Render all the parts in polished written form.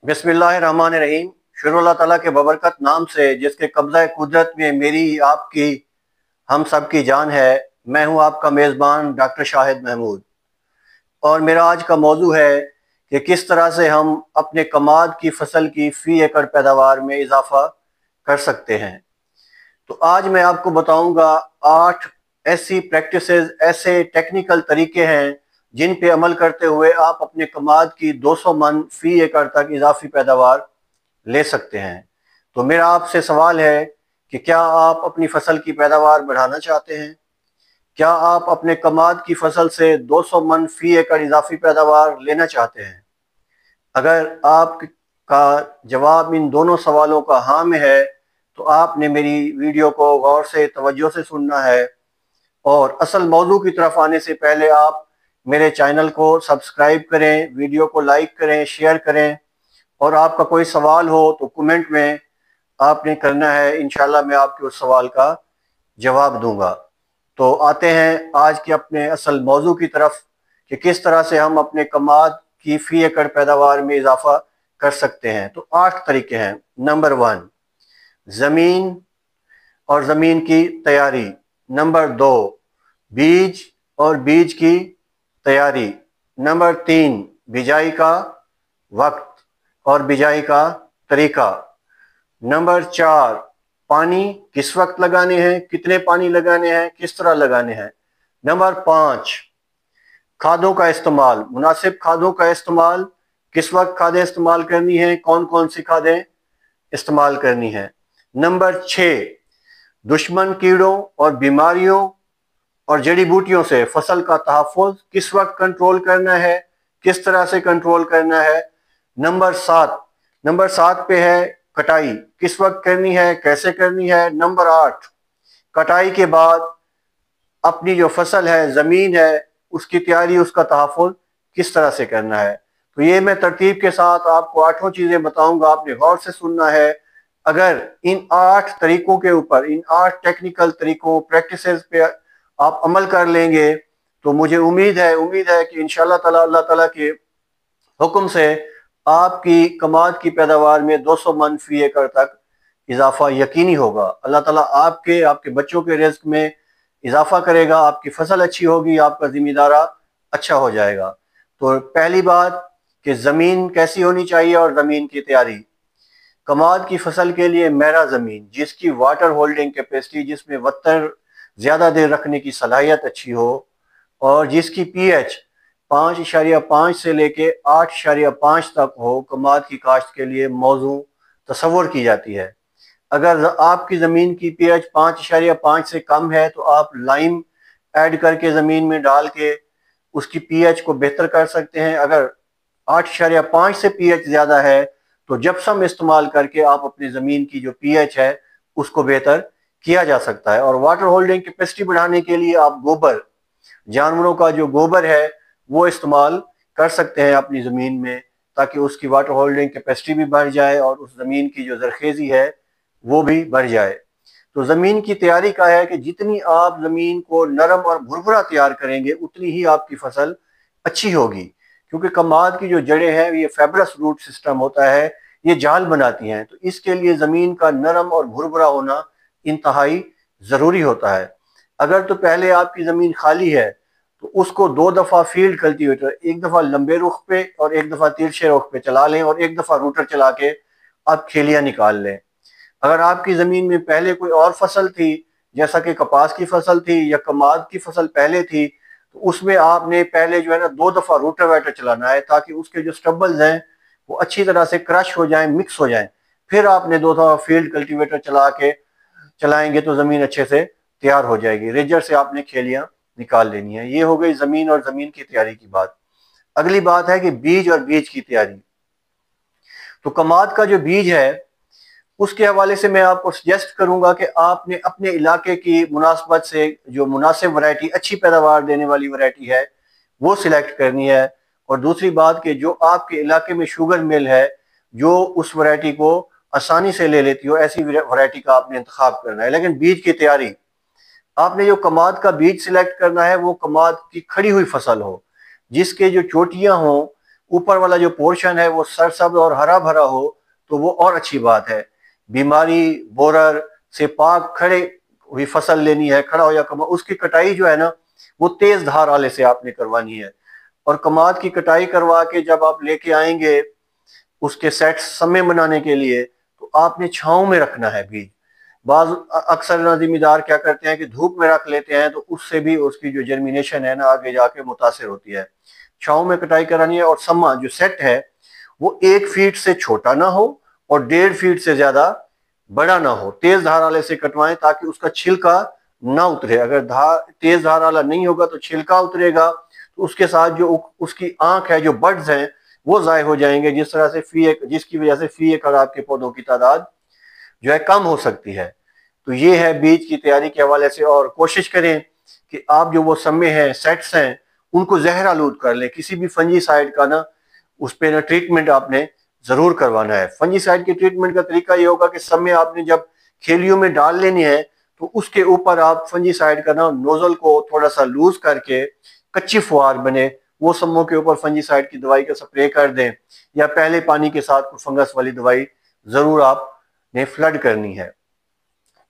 बिस्मिल्लाहिर्रहमानिर्रहीम। शुरू अल्लाह ताला के बबरकत नाम से जिसके कब्ज़ा कुदरत में मेरी आपकी हम सब की जान है। मैं हूं आपका मेज़बान डॉक्टर शाहिद महमूद और मेरा आज का मौजू है कि किस तरह से हम अपने कमाद की फसल की फ़ी एकड़ पैदावार में इजाफ़ा कर सकते हैं। तो आज मैं आपको बताऊंगा 8 ऐसी प्रैक्टिसेस, ऐसे टेक्निकल तरीके हैं जिन पे अमल करते हुए आप अपने कमाद की 200 मन फी एकड़ तक इजाफी पैदावार ले सकते हैं। तो मेरा आपसे सवाल है कि क्या आप अपनी फसल की पैदावार बढ़ाना चाहते हैं? क्या आप अपने कमाद की फसल से 200 मन फी एकड़ इजाफी पैदावार लेना चाहते हैं? अगर आपका जवाब इन दोनों सवालों का हाँ में है तो आपने मेरी वीडियो को गौर से तवज्जो से सुनना है और असल मौजू की तरफ आने से पहले आप मेरे चैनल को सब्सक्राइब करें, वीडियो को लाइक करें, शेयर करें और आपका कोई सवाल हो तो कमेंट में आपने करना है। इंशाल्लाह मैं आपके उस सवाल का जवाब दूंगा। तो आते हैं आज के अपने असल मौजू की तरफ कि किस तरह से हम अपने कमाद की फी एकड़ पैदावार में इजाफा कर सकते हैं। तो 8 तरीके हैं। नंबर 1, ज़मीन और ज़मीन की तैयारी। नंबर 2, बीज और बीज की तैयारी। नंबर 3, बिजाई का वक्त और बिजाई का तरीका। नंबर 4, पानी किस वक्त लगाने हैं, कितने पानी लगाने हैं, किस तरह लगाने हैं। नंबर 5, खादों का इस्तेमाल, मुनासिब खादों का इस्तेमाल, किस वक्त खादें इस्तेमाल करनी है, कौन कौन सी खादें इस्तेमाल करनी है। नंबर 6, दुश्मन कीड़ों और बीमारियों और जड़ी बूटियों से फसल का तहफ़्फ़ुज़ किस वक्त कंट्रोल करना है, किस तरह से कंट्रोल करना है। नंबर 7 पे है कटाई, किस वक्त करनी है, कैसे करनी है। नंबर 8, कटाई के बाद अपनी जो फसल है, ज़मीन है, उसकी तैयारी, उसका तहफ़्फ़ुज़ किस तरह से करना है। तो ये मैं तरतीब के साथ आपको 8 चीज़ें बताऊंगा, आपने गौर से सुनना है। अगर इन 8 तरीकों के ऊपर, इन 8 टेक्निकल तरीकों, प्रैक्टिसेस पे आप अमल कर लेंगे तो मुझे उम्मीद है कि इंशाल्लाह ताला अल्लाह ताला के हुक्म से आपकी कमाद की पैदावार में 200 मन फी एकड़ तक इजाफा यकीनी होगा। अल्लाह ताला आपके बच्चों के रिज़्क में इजाफा करेगा, आपकी फसल अच्छी होगी, आपका जिम्मेदारा अच्छा हो जाएगा। तो पहली बात कि ज़मीन कैसी होनी चाहिए और ज़मीन की तैयारी। कमाद की फसल के लिए मेरा ज़मीन जिसकी वाटर होल्डिंग कैपेसिटी, जिसमें वत्तर ज़्यादा देर रखने की सलाहियत अच्छी हो और जिसकी पीएच 5.5 से लेके 8.5 तक हो, कमाद की काश्त के लिए मौजू तसव्वुर की जाती है। अगर आपकी ज़मीन की पीएच 5.5 से कम है तो आप लाइम ऐड करके ज़मीन में डाल के उसकी पीएच को बेहतर कर सकते हैं। अगर 8.5 से पीएच ज़्यादा है तो जिप्सम इस्तेमाल करके आप अपनी ज़मीन की जो पीएच है उसको बेहतर किया जा सकता है। और वाटर होल्डिंग कैपेसिटी बढ़ाने के लिए आप गोबर, जानवरों का जो गोबर है वो इस्तेमाल कर सकते हैं अपनी ज़मीन में, ताकि उसकी वाटर होल्डिंग कैपेसिटी भी बढ़ जाए और उस ज़मीन की जो ज़रखेज़ी है वो भी बढ़ जाए। तो ज़मीन की तैयारी का है कि जितनी आप ज़मीन को नरम और भुरभुरा तैयार करेंगे उतनी ही आपकी फसल अच्छी होगी, क्योंकि कमाद की जो जड़ें हैं ये फाइब्रस रूट सिस्टम होता है, ये जाल बनाती हैं। तो इसके लिए ज़मीन का नरम और भुरभुरा होना इंतहाई ज़रूरी होता है। अगर तो पहले आपकी ज़मीन खाली है तो उसको 2 दफ़ा फील्ड कल्टीवेटर, एक दफ़ा लंबे रुख पे और एक दफ़ा तिरछे रुख पे चला लें और एक दफ़ा रूटर चला के आप खेलियाँ निकाल लें। अगर आपकी ज़मीन में पहले कोई और फसल थी, जैसा कि कपास की फसल थी या कमाद की फसल पहले थी, तो उसमें आपने पहले जो है ना 2 दफ़ा रोटावेटर चलाना है, ताकि उसके जो स्टब्बल्स हैं वो अच्छी तरह से क्रश हो जाएं, मिक्स हो जाएं। फिर आपने 2 दफ़ा फील्ड कल्टीवेटर चलाएंगे तो ज़मीन अच्छे से तैयार हो जाएगी। रेजर से आपने खेलियाँ निकाल लेनी है। ये हो गई ज़मीन और ज़मीन की तैयारी की बात। अगली बात है कि बीज और बीज की तैयारी। तो कमाद का जो बीज है उसके हवाले से मैं आपको सजेस्ट करूंगा कि आपने अपने इलाके की मुनासबत से जो मुनासिब वैरायटी, अच्छी पैदावार देने वाली वैरायटी है वो सिलेक्ट करनी है। और दूसरी बात कि जो आपके इलाके में शुगर मिल है जो उस वैरायटी को आसानी से ले लेती हो, ऐसी वैरायटी का आपने इंतखाब करना है। लेकिन बीज की तैयारी, आपने जो कमाद का बीज सिलेक्ट करना है वो कमाद की खड़ी हुई फसल हो, जिसके जो चोटियां हों ऊपर वाला जो पोर्शन है वो सरसब्ज और हरा भरा हो तो वो और अच्छी बात है। बीमारी बोरर से पाक खड़े हुई फसल लेनी है, खड़ा हो या कमा, उसकी कटाई जो है ना वो तेज धार वाले से आपने करवानी है। और कमाद की कटाई करवा के जब आप लेके आएंगे उसके सेट समय बनाने के लिए, तो आपने छांव में रखना है बीज। बाज अक्सर ना जिम्मेदार क्या करते हैं कि धूप में रख लेते हैं, तो उससे भी उसकी जो जर्मिनेशन है ना आगे जाके मुतासिर होती है। छांव में कटाई करानी है। और सम्मा जो सेट है वो 1 फीट से छोटा ना हो और 1.5 फीट से ज्यादा बड़ा ना हो। तेज धार वाले से कटवाएं ताकि उसका छिलका ना उतरे। अगर तेज धार वाला नहीं होगा तो छिलका उतरेगा, तो उसके साथ जो उसकी आंख है, जो बड्स हैं, वो जाय हो जाएंगे, जिसकी वजह से फी एकड़ आपके पौधों की तादाद जो है कम हो सकती है। तो ये है बीज की तैयारी के हवाले से। और कोशिश करें कि आप जो वो समय है, सेट्स हैं, उनको जहर आलूद कर लें। किसी भी फंजीसाइड का ना उस पर ना ट्रीटमेंट आपने जरूर करवाना है। फंजीसाइड के ट्रीटमेंट का तरीका ये होगा कि समय आपने जब खेलियों में डाल लेनी है तो उसके ऊपर आप फंजीसाइड का ना नोजल को थोड़ा सा लूज करके कच्ची फुहार बने वो सम्मों के ऊपर फंजीसाइड की दवाई का स्प्रे कर दें, या पहले पानी के साथ फंगस वाली दवाई जरूर आपने फ्लड करनी है।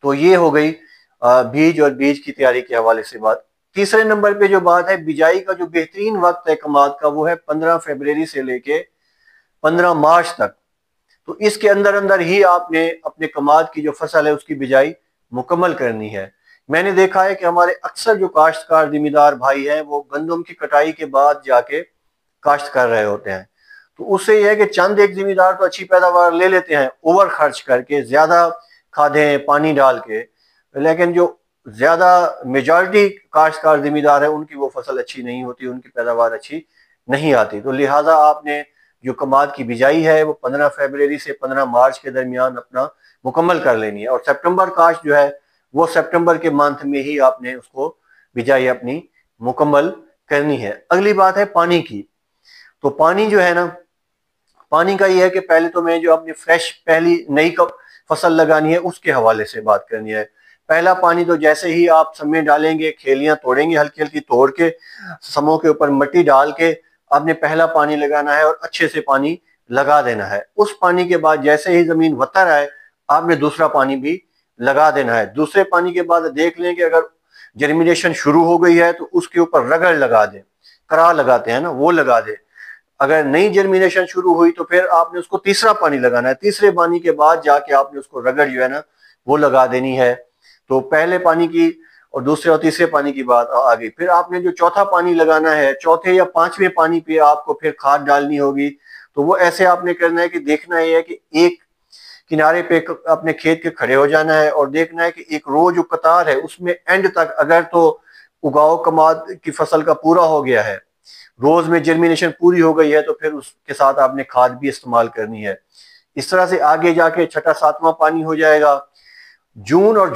तो ये हो गई बीज और बीज की तैयारी के हवाले से बात। तीसरे नंबर पे जो बात है बिजाई का, जो बेहतरीन वक्त है कमाद का वो है 15 फरवरी से लेके 15 मार्च तक। तो इसके अंदर अंदर ही आपने अपने कमाद की जो फसल है उसकी बिजाई मुकम्मल करनी है। मैंने देखा है कि हमारे अक्सर जो काश्तकार जिम्मेदार भाई हैं वो गंदम की कटाई के बाद जाके काश्त कर रहे होते हैं। तो उससे यह है कि चंद एक जिम्मेदार तो अच्छी पैदावार ले लेते हैं ओवर खर्च करके, ज्यादा खादें पानी डाल के, लेकिन जो ज्यादा मेजॉरिटी काश्तकार जिम्मेदार है उनकी वो फसल अच्छी नहीं होती, उनकी पैदावार अच्छी नहीं आती। तो लिहाजा आपने जो कमाद की बिजाई है वो 15 फरवरी से 15 मार्च के दरमियान अपना मुकम्मल कर लेनी है। और सितंबर काश्त जो है वो सितंबर के मंथ में ही आपने उसको बिजाई अपनी मुकम्मल करनी है। अगली बात है पानी की। तो पानी जो है ना, पानी का ये है कि पहले तो मैं जो अपनी फ्रेश पहली नई फसल लगानी है उसके हवाले से बात करनी है। पहला पानी तो जैसे ही आप समय डालेंगे, खेलियां तोड़ेंगे, हल्की हल्की तोड़ के समों के ऊपर मिट्टी डाल के आपने पहला पानी लगाना है और अच्छे से पानी लगा देना है। उस पानी के बाद जैसे ही जमीन वतर आए आपने दूसरा पानी भी लगा देना है। दूसरे पानी के बाद देख लें कि अगर जर्मिनेशन शुरू हो गई है तो उसके ऊपर रगड़ लगा दें, करा लगाते हैं ना, वो लगा दें। अगर नई जर्मिनेशन शुरू हुई तो फिर आपने उसको तीसरा पानी लगाना है। तीसरे पानी के बाद जाके आपने उसको रगड़ जो है ना वो लगा देनी है। तो पहले पानी की और दूसरे और तीसरे पानी की बात आ गई। फिर आपने जो चौथा पानी लगाना है, चौथे या पांचवें पानी पे आपको फिर खाद डालनी होगी। तो वो ऐसे आपने करना है कि देखना है कि एक किनारे पे अपने खेत के खड़े हो जाना है और देखना है कि एक रो जो कतार है उसमें एंड तक अगर तो उगाओ कमाद की फसल का पूरा हो गया है, रोज में जर्मिनेशन पूरी हो गई है, तो फिर उसके साथ आपने खाद भी इस्तेमाल करनी है। इस तरह से आगे जाके छठा सातवां पानी हो जाएगा। जून और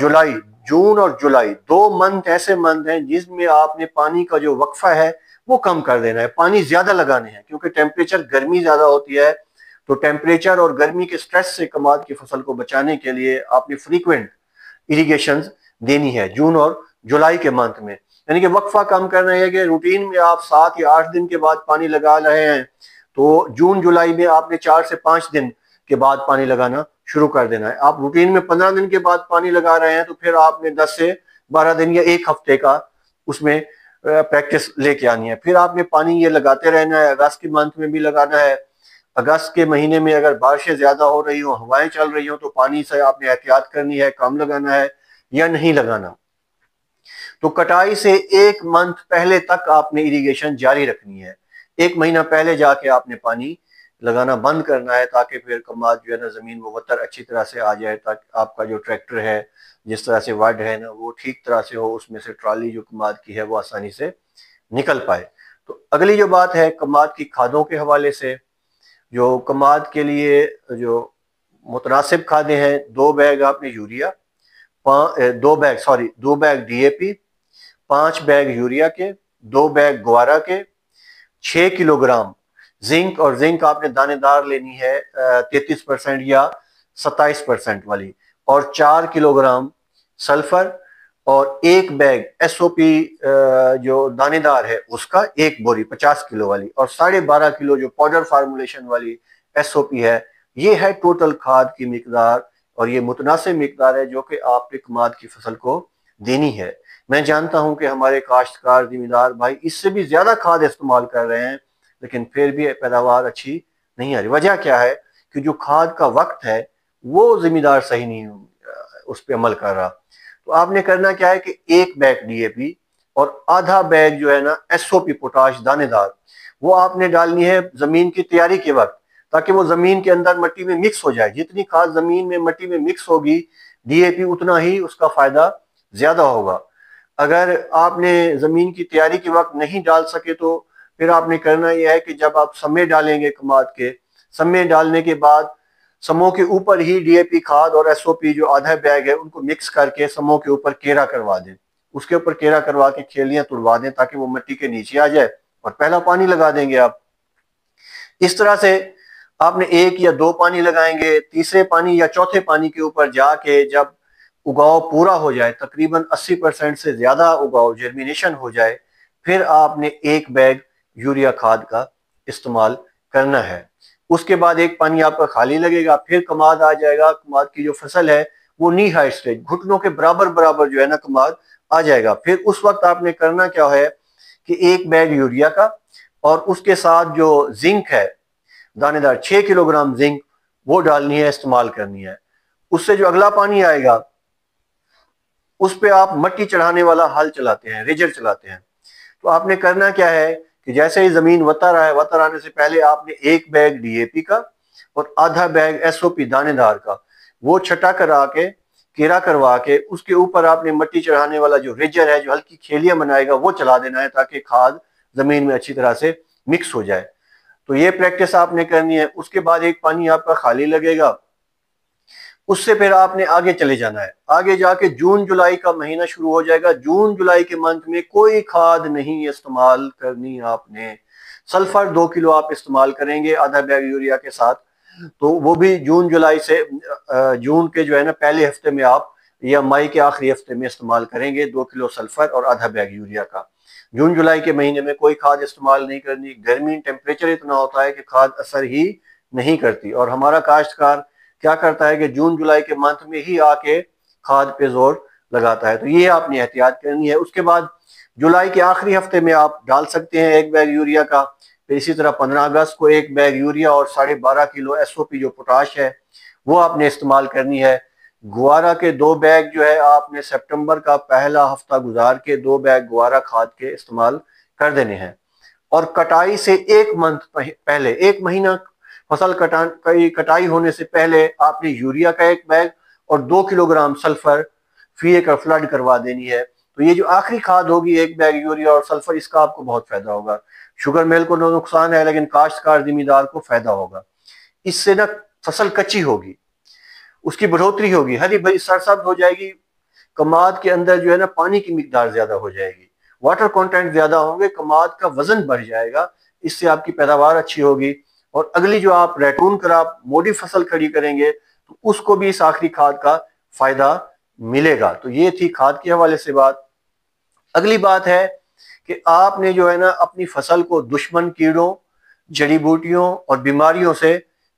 जुलाई 2 मंथ ऐसे मंथ हैं जिसमें आपने पानी का जो वक्फा है वो कम कर देना है, पानी ज्यादा लगाने हैं, क्योंकि टेम्परेचर गर्मी ज्यादा होती है। तो टेम्परेचर और गर्मी के स्ट्रेस से कमाद की फसल को बचाने के लिए आपने फ्रीक्वेंट इरिगेशन देनी है जून और जुलाई के मंथ में। यानी कि वक्फा कम करना है कि रूटीन में आप 7 या 8 दिन के बाद पानी लगा रहे हैं, तो जून जुलाई में आपने 4 से 5 दिन के बाद पानी लगाना शुरू कर देना है। आप रूटीन में 15 दिन के बाद पानी लगा रहे हैं तो फिर आपने 10 से 12 दिन या 1 हफ्ते का उसमें प्रैक्टिस लेके आनी है। फिर आपने पानी ये लगाते रहना है। अगस्त के मंथ में भी लगाना है। अगस्त के महीने में अगर बारिशें ज्यादा हो रही हो, हवाएं चल रही हो, तो पानी से आपने एहतियात करनी है, कम लगाना है या नहीं लगाना। तो कटाई से 1 मंथ पहले तक आपने इरिगेशन जारी रखनी है। 1 महीना पहले जाके आपने पानी लगाना बंद करना है ताकि फिर कमाद जो है ना जमीन वो वतर अच्छी तरह से आ जाए, ताकि आपका जो ट्रैक्टर है जिस तरह से वड है ना वो ठीक तरह से हो, उसमें से ट्रॉली जो कमाद की है वो आसानी से निकल पाए। तो अगली जो बात है कमाद की खादों के हवाले से, जो कमाद के लिए जो मुतनासिब खादें हैं, 2 बैग आपने urea, 2 bag DAP, 5 bag urea के, 2 बैग ग्वारा के, 6 किलोग्राम जिंक, और जिंक आपने दानेदार लेनी है 33% या 27% वाली, और 4 किलोग्राम सल्फर, और एक बैग SOP जो दानेदार है उसका एक बोरी 50 किलो वाली, और 12.5 किलो जो पाउडर फार्मूलेशन वाली SOP है। ये है टोटल खाद की मिकदार, और ये मुतनासिब मिकदार है जो कि आपने कमाद की फसल को देनी है। मैं जानता हूं कि हमारे काश्तकार जिम्मेदार भाई इससे भी ज्यादा खाद इस्तेमाल कर रहे हैं, लेकिन फिर भी पैदावार अच्छी नहीं आ रही। वजह क्या है कि जो खाद का वक्त है वो जिम्मेदार सही नहीं उस पर अमल कर रहा। तो आपने करना क्या है कि एक बैग DAP और आधा बैग जो है ना SOP पोटाश दानेदार, वो आपने डालनी है जमीन की तैयारी के वक्त, ताकि वो जमीन के अंदर मिट्टी में मिक्स हो जाए। जितनी खाद जमीन में मिट्टी में मिक्स होगी DAP उतना ही उसका फायदा ज्यादा होगा। अगर आपने जमीन की तैयारी के वक्त नहीं डाल सके तो फिर आपने करना यह है कि जब आप समय डालेंगे कमाद के, समय डालने के बाद समों के ऊपर ही DAP खाद और SOP जो आधा बैग है उनको मिक्स करके समों के ऊपर केरा करवा दें। उसके ऊपर केरा करवा के खेलियां तुड़वा दें ताकि वो मिट्टी के नीचे आ जाए, और पहला पानी लगा देंगे आप। इस तरह से आपने एक या दो पानी लगाएंगे, तीसरे पानी या चौथे पानी के ऊपर जाके जब उगाव पूरा हो जाए, तकरीबन 80% से ज्यादा उगाव जर्मिनेशन हो जाए, फिर आपने एक बैग यूरिया खाद का इस्तेमाल करना है। उसके बाद एक पानी आपका खाली लगेगा, फिर कमाद आ जाएगा। कमाद की जो फसल है वो नी हाई स्टेज, घुटनों के बराबर बराबर जो है ना कमाद आ जाएगा। फिर उस वक्त आपने करना क्या है कि एक बैग यूरिया का और उसके साथ जो जिंक है दानेदार 6 किलोग्राम जिंक वो डालनी है, इस्तेमाल करनी है। उससे जो अगला पानी आएगा उस पे आप मट्टी चढ़ाने वाला हल चलाते हैं, रेजर चलाते हैं। तो आपने करना क्या है कि जैसे ही जमीन वतर आए, वतर आने से पहले आपने एक बैग DAP का और आधा बैग SOP दानेदार का वो छटा करा के केरा करवा के उसके ऊपर आपने मट्टी चढ़ाने वाला जो रेजर है जो हल्की खेलियां बनाएगा वो चला देना है, ताकि खाद जमीन में अच्छी तरह से मिक्स हो जाए। तो ये प्रैक्टिस आपने करनी है। उसके बाद एक पानी आपका खाली लगेगा, उससे फिर आपने आगे चले जाना है। आगे जाके जून जुलाई का महीना शुरू हो जाएगा। जून जुलाई के मंथ में कोई खाद नहीं इस्तेमाल करनी आपने। सल्फर 2 किलो आप इस्तेमाल करेंगे आधा बैग यूरिया के साथ, तो वो भी जून जुलाई से जून के जो है ना पहले हफ्ते में आप या मई के आखिरी हफ्ते में इस्तेमाल करेंगे 2 किलो सल्फर और आधा बैग यूरिया का। जून जुलाई के महीने में कोई खाद इस्तेमाल नहीं करनी। गर्मी टेम्परेचर इतना होता है कि खाद असर ही नहीं करती, और हमारा काश्तकार क्या करता है कि जून जुलाई के मंथ में ही आके खाद पे जोर लगाता है। तो ये आपने एहतियात करनी है। उसके बाद जुलाई के आखिरी हफ्ते में आप डाल सकते हैं एक बैग यूरिया का। फिर इसी तरह 15 अगस्त को एक बैग यूरिया और 12.5 किलो SOP जो पोटाश है वो आपने इस्तेमाल करनी है। गुआरा के 2 बैग जो है आपने सितंबर का पहला हफ्ता गुजार के 2 बैग गुआरा खाद के इस्तेमाल कर देने हैं। और कटाई से एक मंथ पहले, एक महीना फसल कटाई होने से पहले आपने यूरिया का एक बैग और 2 किलोग्राम सल्फर फी एकड़ फ्लड करवा देनी है। तो ये जो आखिरी खाद होगी एक बैग यूरिया और सल्फर, इसका आपको बहुत फायदा होगा। शुगर मिल को नुकसान है लेकिन काश्तकार जिम्मेदार को फायदा होगा। इससे ना फसल कच्ची होगी, उसकी बढ़ोतरी होगी, हरी भरी सरसब्ज हो जाएगी। कमाद के अंदर जो है ना पानी की मिकदार ज्यादा हो जाएगी, वाटर कंटेंट ज्यादा होंगे, कमाद का वजन बढ़ जाएगा। इससे आपकी पैदावार अच्छी होगी। और अगली जो आप रैटून क्रॉप मोडी फसल खड़ी करेंगे तो उसको भी इस आखिरी खाद का फायदा मिलेगा। तो ये थी खाद के हवाले से बात। अगली बात है कि आपने जो है ना अपनी फसल को दुश्मन कीड़ों, जड़ी बूटियों और बीमारियों से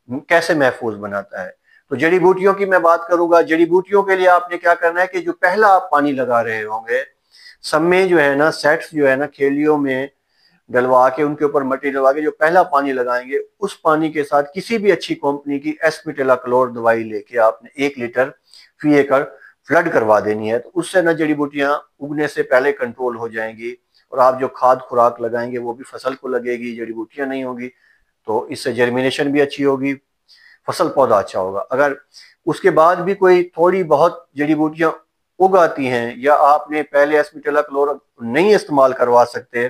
कैसे महफूज बनाता है। तो जड़ी बूटियों की मैं बात करूंगा। जड़ी बूटियों के लिए आपने क्या करना है कि जो पहला आप पानी लगा रहे होंगे, सब में जो है ना सेट्स जो है ना खेलियों में डलवा के उनके ऊपर मट्टी डलवा के जो पहला पानी लगाएंगे उस पानी के साथ किसी भी अच्छी कंपनी की एस्पिटेलाक्लोर दवाई लेके आपने 1 लीटर फी एकड़ फ्लड करवा देनी है। तो उससे ना जड़ी बूटियां उगने से पहले कंट्रोल हो जाएंगी, और आप जो खाद खुराक लगाएंगे वो भी फसल को लगेगी, जड़ी बूटियां नहीं होगी। तो इससे जर्मिनेशन भी अच्छी होगी, फसल पौधा अच्छा होगा। अगर उसके बाद भी कोई थोड़ी बहुत जड़ी बूटियां उग आती हैं या आपने पहले एस्पिटेलाक्लोर नहीं इस्तेमाल करवा सकते,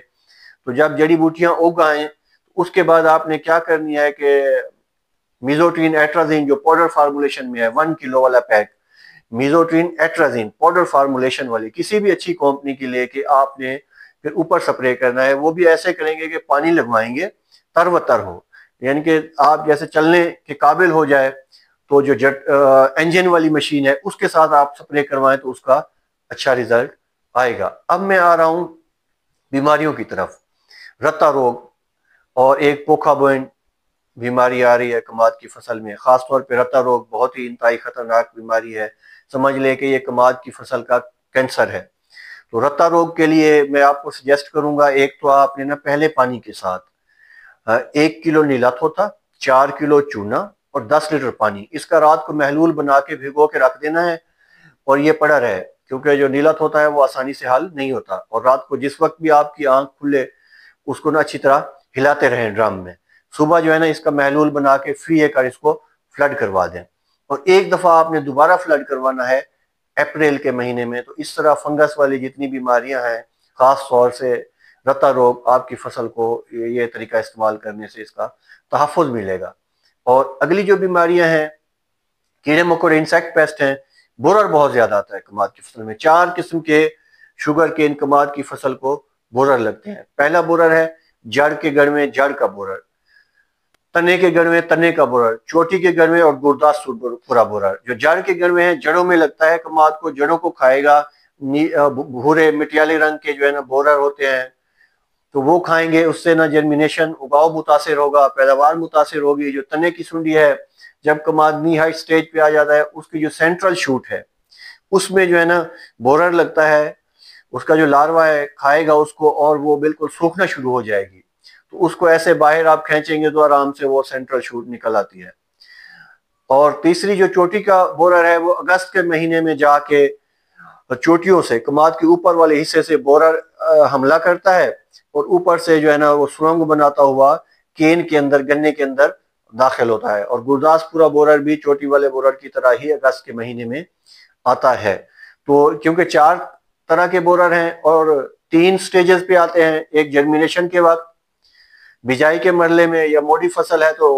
तो जब जड़ी बूटियां उग आए उसके बाद आपने क्या करनी है कि मीजोट्रिन एट्राजीन जो पाउडर फार्मूलेशन में है 1 किलो वाला पैक, मीजोट्रिन एट्राजीन पाउडर फार्मूलेशन वाली किसी भी अच्छी कंपनी की लेके आपने फिर ऊपर स्प्रे करना है। वो भी ऐसे करेंगे कि पानी लगवाएंगे तरवतर हो, यानी कि आप जैसे चलने के काबिल हो जाए। तो जो इंजन वाली मशीन है उसके साथ आप स्प्रे करवाएं तो उसका अच्छा रिजल्ट आएगा। अब मैं आ रहा हूँ बीमारियों की तरफ। रत्ता रोग और एक पोखाबोइन बीमारी आ रही है कमाद की फसल में। खासतौर पर रत्ता रोग बहुत ही इंतहाई खतरनाक बीमारी है। समझ ले कि ये कमाद की फसल का कैंसर है। तो रत्ता रोग के लिए मैं आपको सजेस्ट करूंगा, एक तो आपने ना पहले पानी के साथ 1 किलो नीला थोथा, 4 किलो चूना और 10 लीटर पानी, इसका रात को महलूल बना के भिगो के रख देना है और ये पड़ा रहे, क्योंकि जो नीला होता है वो आसानी से हल नहीं होता। और रात को जिस वक्त भी आपकी आंख खुले उसको ना अच्छी तरह हिलाते रहें ड्रम में। सुबह जो है ना इसका महलूल बना के फ्री कर इसको फ्लड करवा दें। और एक दफ़ा आपने दोबारा फ्लड करवाना है अप्रैल के महीने में। तो इस तरह फंगस वाली जितनी बीमारियां हैं, खास तौर से रत्ता रोग, आपकी फसल को ये तरीका इस्तेमाल करने से इसका तहफ़्फ़ुज़ मिलेगा। और अगली जो बीमारियां हैं, कीड़े मकोड़े, इंसेक्ट पेस्ट हैं। बोरर बहुत ज्यादा आता है कमाद की फसल में। 4 किस्म के शुगर के इन कमाद की फसल को बोरर लगते हैं। पहला बोरर है जड़ के गड़ में जड़ का बोरर, तने के गड़ में तने का बोरर, चोटी के गड़ में और गुरदास पूरा बोरर। जो जड़ के गड़ में है, जड़ों में लगता है कमाद को, जड़ों को खाएगा। भूरे मिटियाले रंग के जो है ना बोरर होते हैं, तो वो खाएंगे, उससे ना जर्मिनेशन, उगाव मुतासिर होगा, पैदावार मुतासिर होगी। जो तने की सुंडी है, जब कमाद नी हाई स्टेज पे आ जाता है, उसकी जो सेंट्रल शूट है उसमें जो है ना बोरर लगता है। उसका जो लार्वा है खाएगा उसको और वो बिल्कुल सूखना शुरू हो जाएगी। तो उसको ऐसे बाहर आप खींचेंगे तो आराम से वो सेंट्रल शूट निकल आती है। और तीसरी जो चोटी का बोरर है, वो अगस्त के महीने में जाके चोटियों से, कमाद के ऊपर वाले हिस्से से बोरर हमला करता है और ऊपर से जो है ना वो सुरंग बनाता हुआ केन के अंदर, गन्ने के अंदर दाखिल होता है। और गुरदासपुरा बोरर भी चोटी वाले बोरर की तरह ही अगस्त के महीने में आता है। तो क्योंकि 4 तरह के बोरर हैं और 3 स्टेजेस पे आते हैं, एक जर्मिनेशन के वक्त, बिजाई के मरले में या मोटी फसल है तो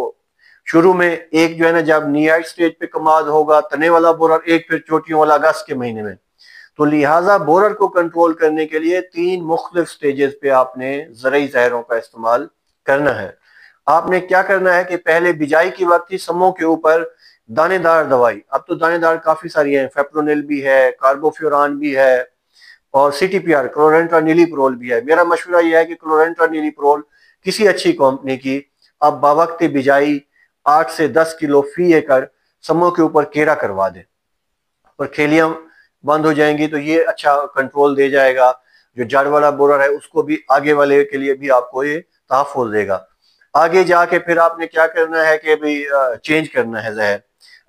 शुरू में, एक जो है ना जब नियाई स्टेज पे कमाद होगा तने वाला बोरर, एक फिर चोटियों वाला अगस्त के महीने में। तो लिहाजा बोरर को कंट्रोल करने के लिए 3 मुख्तलिफ स्टेजेस पे आपने ज़रई जहरों का इस्तेमाल करना है। आपने क्या करना है कि पहले बिजाई की वक्त ही समों के ऊपर दानेदार दवाई, अब तो दानेदार काफी सारी है, फेप्रोनिल भी है, कार्बोफ्यूरान भी है और CTPR क्लोरेंट्रानिलीप्रोल भी है। मेरा मशवरा यह है कि क्लोरेंट्रानिलीप्रोल किसी अच्छी कंपनी की अब बावक्त बिजाई 8 से 10 किलो फी एकड़ समों के ऊपर केरा करवा दें और खेलियां बंद हो जाएंगी, तो ये अच्छा कंट्रोल दे जाएगा। जो जड़ वाला बोरर है उसको भी, आगे वाले के लिए भी आपको ये तहफ़्फ़ुज़ देगा। आगे जाके फिर आपने क्या करना है कि भाई चेंज करना है जहर।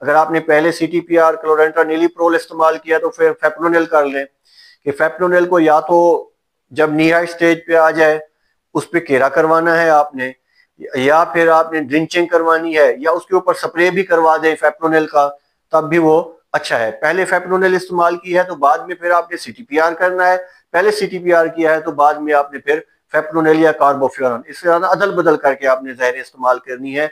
अगर आपने पहले CTPR क्लोरेंट्रानिलीप्रोल इस्तेमाल किया तो फिर फेप्रोनिल कर लें, कि फेप्रोनिल को या तो जब निहाई स्टेज पे आ जाए उस पर केरा करवाना है आपने, या फिर आपने ड्रिंचिंग करवानी है, या उसके ऊपर स्प्रे भी करवा दें फेप्रोनिल का, तब भी वो अच्छा है। पहले फेप्रोनिल इस्तेमाल किया है तो बाद में फिर आपने CTPR करना है, पहले CTPR किया है तो बाद में आपने फिर फेप्रोनिल या कार्बोफ्यूरन, इससे ज्यादा अदल बदल करके आपने जहर इस्तेमाल करनी है।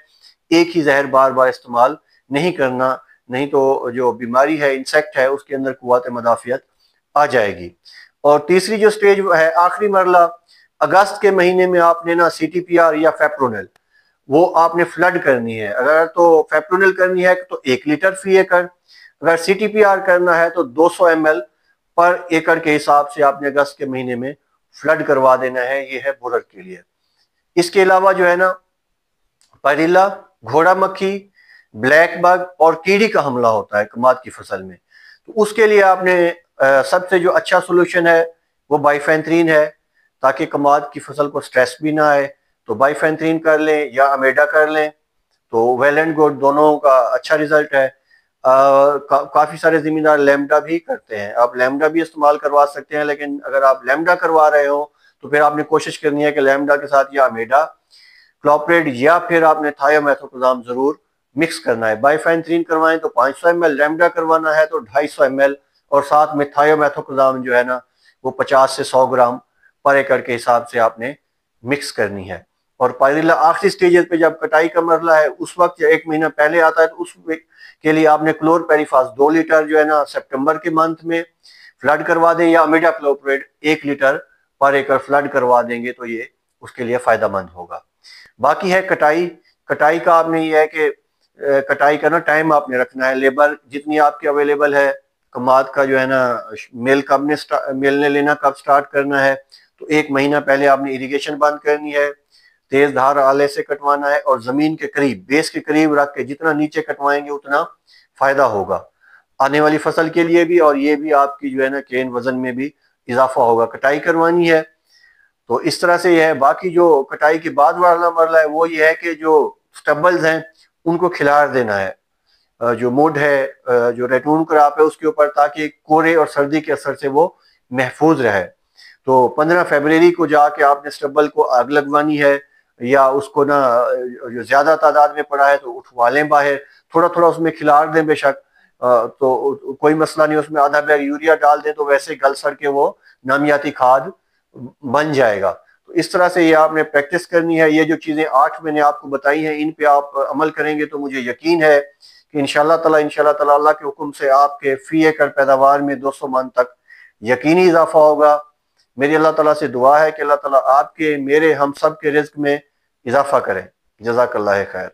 एक ही जहर बार बार इस्तेमाल नहीं करना, नहीं तो जो बीमारी है, इंसेक्ट है, उसके अंदर कुव्वत मदाफियत आ जाएगी। और तीसरी जो स्टेज है, आखिरी मरला, अगस्त के महीने में आपने ना CTPR या फेप्रोनिल वो आपने फ्लड करनी है। अगर तो फेप्रोनिल करनी है तो 1 लीटर फी एकड़, अगर CTPR करना है तो 200 ml पर एकड़ के हिसाब से आपने अगस्त के महीने में फ्लड करवा देना है। ये है बोरर के लिए। इसके अलावा जो है ना पायरिल्ला, घोड़ा मक्खी, ब्लैक बग और कीड़ी का हमला होता है कमाद की फसल में। तो उसके लिए आपने सबसे जो अच्छा सोल्यूशन है वो बाइफेंथ्रीन है, ताकि कमाद की फसल को स्ट्रेस भी ना आए। तो बाइफेंथ्रीन कर लें या अमेडा कर लें, तो वेल एंड गुड, दोनों का अच्छा रिजल्ट है। काफी सारे जिम्मेदार लैम्डा भी करते हैं, आप लैम्डा भी इस्तेमाल करवा सकते हैं। लेकिन अगर आप लैम्डा करवा रहे हो तो फिर आपने कोशिश करनी है कि लैम्डा के साथ या अमेडा, क्लोप्रेड या फिर आपने थायोमेथोक्साम जरूर मिक्स करना है। बाइफेंथ्रीन करवाएं तो 500 ml, लैम्डा करवाना है तो 250 ml, और साथ में थायोमेथोक्साम जो है ना वो 50 से 100 ग्राम पर एकड़ के हिसाब से आपने मिक्स करनी है। और पायरिल्ला आखिरी स्टेजेस पे जब कटाई का मरला है उस वक्त, या 1 महीना पहले आता है, तो उस के लिए आपने क्लोरपेरिफास 2 लीटर जो है ना सितंबर के मंथ में फ्लड करवा दें, या अमीडा क्लोप्रेड 1 लीटर पर एकड़ फ्लड करवा देंगे तो ये उसके लिए फायदेमंद होगा। बाकी है कटाई। कटाई का आपने ये है कि कटाई का ना टाइम आपने रखना है, लेबर जितनी आपकी अवेलेबल है कमाद का जो है ना मेलने लेना कब स्टार्ट करना है, तो 1 महीना पहले आपने इरिगेशन बंद करनी है, तेज धार आले से कटवाना है और जमीन के करीब, बेस के करीब रख के जितना नीचे कटवाएंगे उतना फायदा होगा आने वाली फसल के लिए भी, और ये भी आपकी जो है ना केन वजन में भी इजाफा होगा। कटाई करवानी है तो इस तरह से यह है। बाकी जो कटाई के बाद वाला मरला है वो ये है कि जो स्टबल्स हैं उनको खिलार देना है, जो मुड है, जो रेटून क्रॉप है उसके ऊपर, ताकि कोहरे और सर्दी के असर से वो महफूज रहे। तो 15 फरवरी को जाके आपने स्टबल को आग लगवानी है, या उसको ना जो ज्यादा तादाद में पड़ा है तो उठवा लें बाहर, थोड़ा थोड़ा उसमें खिलार दें बेशक, तो कोई मसला नहीं, उसमें आधा बैग यूरिया डाल दें तो वैसे गल सड़ के वो नामियाती खाद बन जाएगा। तो इस तरह से ये आपने प्रैक्टिस करनी है। ये जो चीजें 8 मैंने आपको बताई हैं इन पे आप अमल करेंगे तो मुझे यकीन है कि इंशाल्लाह ताला अल्लाह के हुक्म से आपके फी एकड़ पैदावार में 200 मन तक यकीनी इजाफा होगा। मेरी अल्लाह ताला से दुआ है कि अल्लाह ताला आपके, मेरे, हम सब के रिज्क में इजाफा करें। जज़ाकल्लाह खैर।